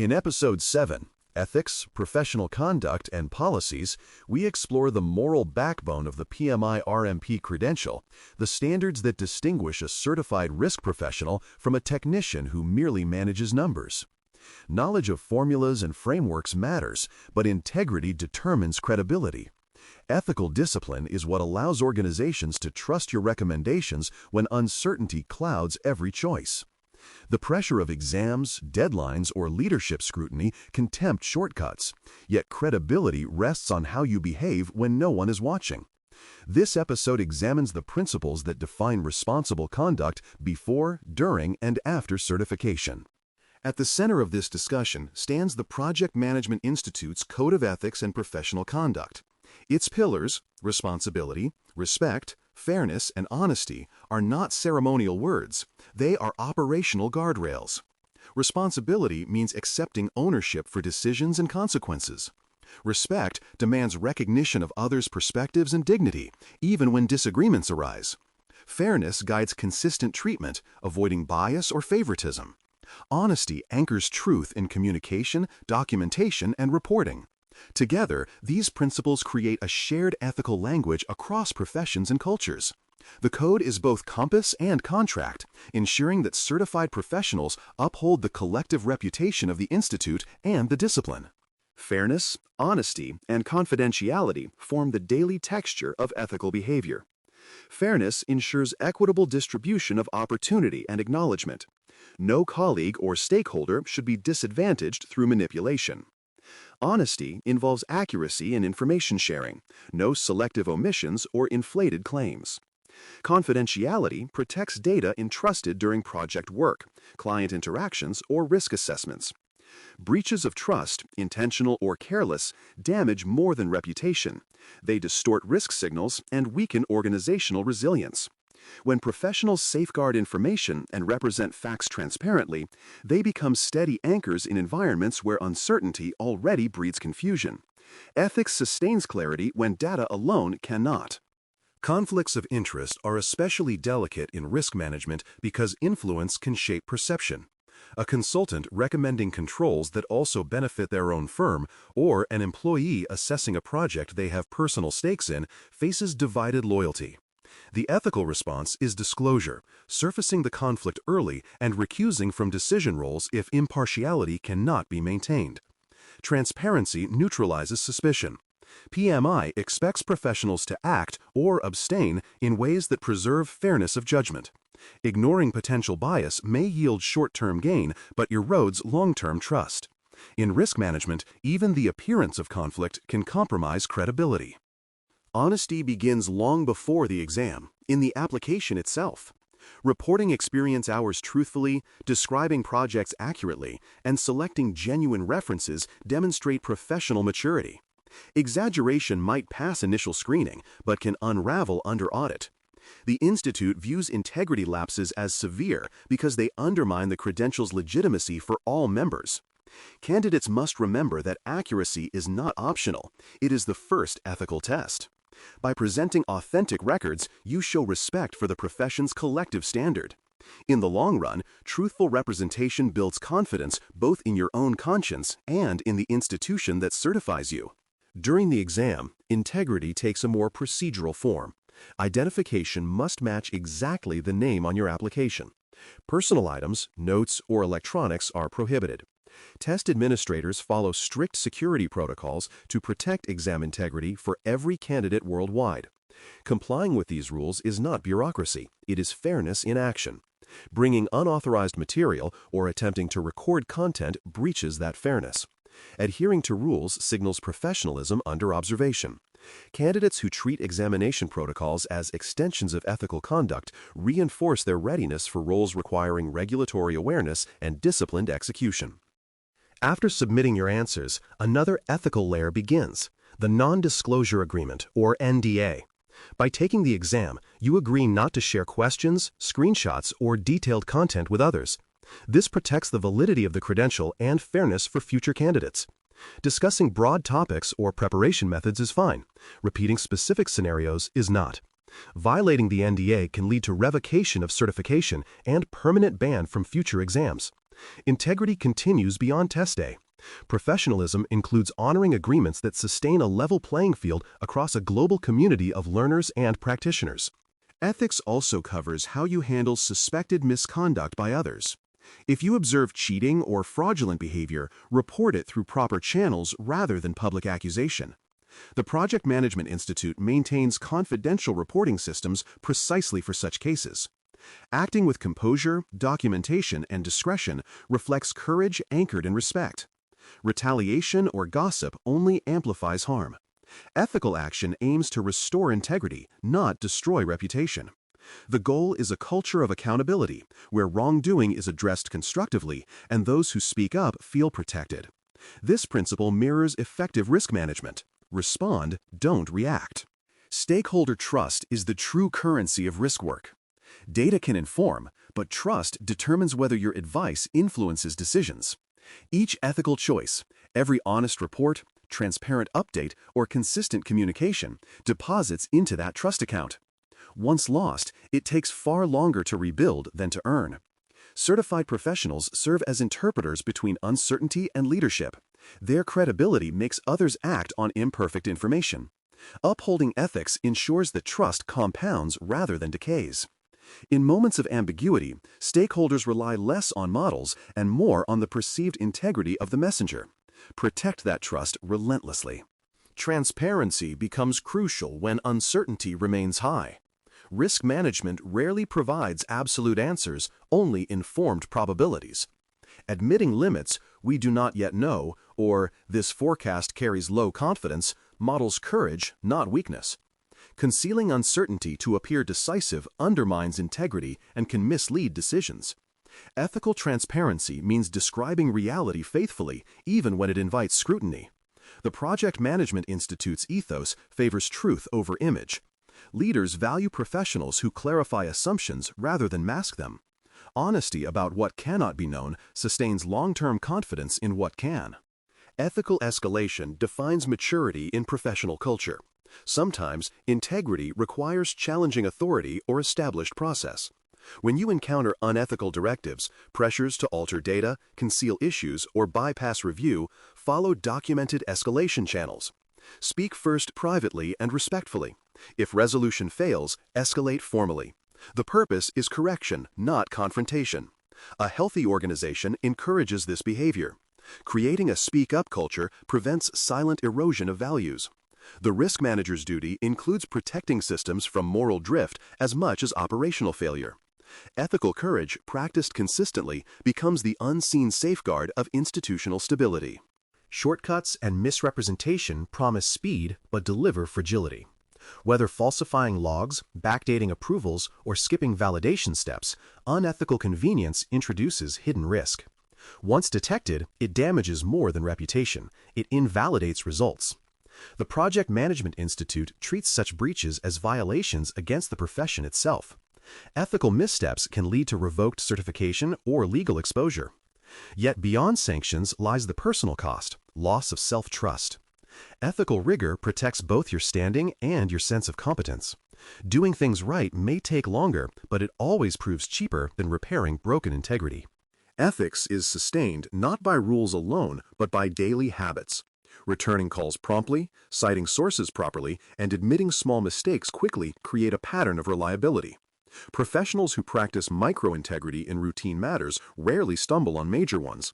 In Episode 7, Ethics, Professional Conduct, and Policies, we explore the moral backbone of the PMI-RMP credential, the standards that distinguish a certified risk professional from a technician who merely manages numbers. Knowledge of formulas and frameworks matters, but integrity determines credibility. Ethical discipline is what allows organizations to trust your recommendations when uncertainty clouds every choice. The pressure of exams, deadlines, or leadership scrutiny can tempt shortcuts, yet credibility rests on how you behave when no one is watching. This episode examines the principles that define responsible conduct before, during, and after certification. At the center of this discussion stands the Project Management Institute's Code of Ethics and Professional Conduct. Its pillars, responsibility, respect, fairness, and honesty, are not ceremonial words. They are operational guardrails. Responsibility means accepting ownership for decisions and consequences. Respect demands recognition of others' perspectives and dignity, even when disagreements arise. Fairness guides consistent treatment, avoiding bias or favoritism. Honesty anchors truth in communication, documentation, and reporting. Together, these principles create a shared ethical language across professions and cultures. The code is both compass and contract, ensuring that certified professionals uphold the collective reputation of the institute and the discipline. Fairness, honesty, and confidentiality form the daily texture of ethical behavior. Fairness ensures equitable distribution of opportunity and acknowledgement. No colleague or stakeholder should be disadvantaged through manipulation. Honesty involves accuracy in information sharing, no selective omissions or inflated claims. Confidentiality protects data entrusted during project work, client interactions, or risk assessments. Breaches of trust, intentional or careless, damage more than reputation. They distort risk signals and weaken organizational resilience. When professionals safeguard information and represent facts transparently, they become steady anchors in environments where uncertainty already breeds confusion. Ethics sustains clarity when data alone cannot. Conflicts of interest are especially delicate in risk management because influence can shape perception. A consultant recommending controls that also benefit their own firm, or an employee assessing a project they have personal stakes in, faces divided loyalty. The ethical response is disclosure, surfacing the conflict early and recusing from decision roles if impartiality cannot be maintained. Transparency neutralizes suspicion. PMI expects professionals to act or abstain in ways that preserve fairness of judgment. Ignoring potential bias may yield short-term gain but erodes long-term trust. In risk management, even the appearance of conflict can compromise credibility. Honesty begins long before the exam, in the application itself. Reporting experience hours truthfully, describing projects accurately, and selecting genuine references demonstrate professional maturity. Exaggeration might pass initial screening, but can unravel under audit. The Institute views integrity lapses as severe because they undermine the credential's legitimacy for all members. Candidates must remember that accuracy is not optional. It is the first ethical test. By presenting authentic records, you show respect for the profession's collective standard. In the long run, truthful representation builds confidence both in your own conscience and in the institution that certifies you. During the exam, integrity takes a more procedural form. Identification must match exactly the name on your application. Personal items, notes, or electronics are prohibited. Test administrators follow strict security protocols to protect exam integrity for every candidate worldwide. Complying with these rules is not bureaucracy, it is fairness in action. Bringing unauthorized material or attempting to record content breaches that fairness. Adhering to rules signals professionalism under observation. Candidates who treat examination protocols as extensions of ethical conduct reinforce their readiness for roles requiring regulatory awareness and disciplined execution. After submitting your answers, another ethical layer begins, the non-disclosure agreement, or NDA. By taking the exam, you agree not to share questions, screenshots, or detailed content with others. This protects the validity of the credential and fairness for future candidates. Discussing broad topics or preparation methods is fine. Repeating specific scenarios is not. Violating the NDA can lead to revocation of certification and permanent ban from future exams. Integrity continues beyond test day. Professionalism includes honoring agreements that sustain a level playing field across a global community of learners and practitioners. Ethics also covers how you handle suspected misconduct by others. If you observe cheating or fraudulent behavior, report it through proper channels rather than public accusation. The Project Management Institute maintains confidential reporting systems precisely for such cases. Acting with composure, documentation, and discretion reflects courage anchored in respect. Retaliation or gossip only amplifies harm. Ethical action aims to restore integrity, not destroy reputation. The goal is a culture of accountability, where wrongdoing is addressed constructively and those who speak up feel protected. This principle mirrors effective risk management. Respond, don't react. Stakeholder trust is the true currency of risk work. Data can inform, but trust determines whether your advice influences decisions. Each ethical choice, every honest report, transparent update, or consistent communication deposits into that trust account. Once lost, it takes far longer to rebuild than to earn. Certified professionals serve as interpreters between uncertainty and leadership. Their credibility makes others act on imperfect information. Upholding ethics ensures that trust compounds rather than decays. In moments of ambiguity, stakeholders rely less on models and more on the perceived integrity of the messenger. Protect that trust relentlessly. Transparency becomes crucial when uncertainty remains high. Risk management rarely provides absolute answers, only informed probabilities. Admitting limits we do not yet know, or this forecast carries low confidence, models courage, not weakness. Concealing uncertainty to appear decisive undermines integrity and can mislead decisions. Ethical transparency means describing reality faithfully, even when it invites scrutiny. The Project Management Institute's ethos favors truth over image. Leaders value professionals who clarify assumptions rather than mask them. Honesty about what cannot be known sustains long-term confidence in what can. Ethical escalation defines maturity in professional culture. Sometimes, integrity requires challenging authority or established process. When you encounter unethical directives, pressures to alter data, conceal issues, or bypass review, follow documented escalation channels. Speak first privately and respectfully. If resolution fails, escalate formally. The purpose is correction, not confrontation. A healthy organization encourages this behavior. Creating a speak-up culture prevents silent erosion of values. The risk manager's duty includes protecting systems from moral drift as much as operational failure. Ethical courage, practiced consistently, becomes the unseen safeguard of institutional stability. Shortcuts and misrepresentation promise speed but deliver fragility. Whether falsifying logs, backdating approvals, or skipping validation steps, unethical convenience introduces hidden risk. Once detected, it damages more than reputation. It invalidates results. The Project Management Institute treats such breaches as violations against the profession itself. Ethical missteps can lead to revoked certification or legal exposure. Yet beyond sanctions lies the personal cost, loss of self-trust. Ethical rigor protects both your standing and your sense of competence. Doing things right may take longer, but it always proves cheaper than repairing broken integrity. Ethics is sustained not by rules alone, but by daily habits. Returning calls promptly, citing sources properly, and admitting small mistakes quickly create a pattern of reliability. Professionals who practice micro-integrity in routine matters rarely stumble on major ones.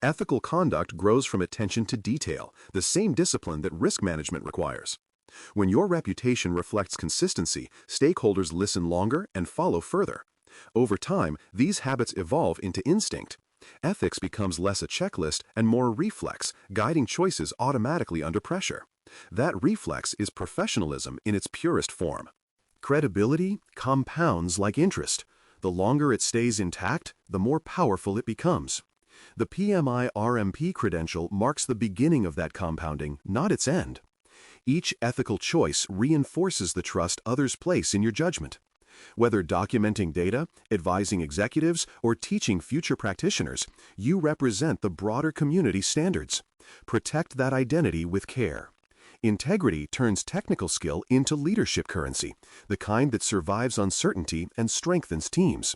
Ethical conduct grows from attention to detail, the same discipline that risk management requires. When your reputation reflects consistency, stakeholders listen longer and follow further. Over time, these habits evolve into instinct. Ethics becomes less a checklist and more a reflex, guiding choices automatically under pressure. That reflex is professionalism in its purest form. Credibility compounds like interest. The longer it stays intact, the more powerful it becomes. The PMI RMP credential marks the beginning of that compounding, not its end. Each ethical choice reinforces the trust others place in your judgment. Whether documenting data, advising executives, or teaching future practitioners, you represent the broader community standards. Protect that identity with care. Integrity turns technical skill into leadership currency, the kind that survives uncertainty and strengthens teams.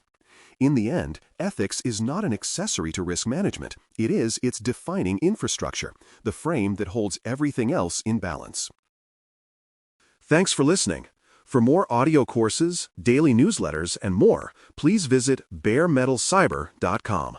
In the end, ethics is not an accessory to risk management. It is its defining infrastructure, the frame that holds everything else in balance. Thanks for listening. For more audio courses, daily newsletters, and more, please visit baremetalcyber.com.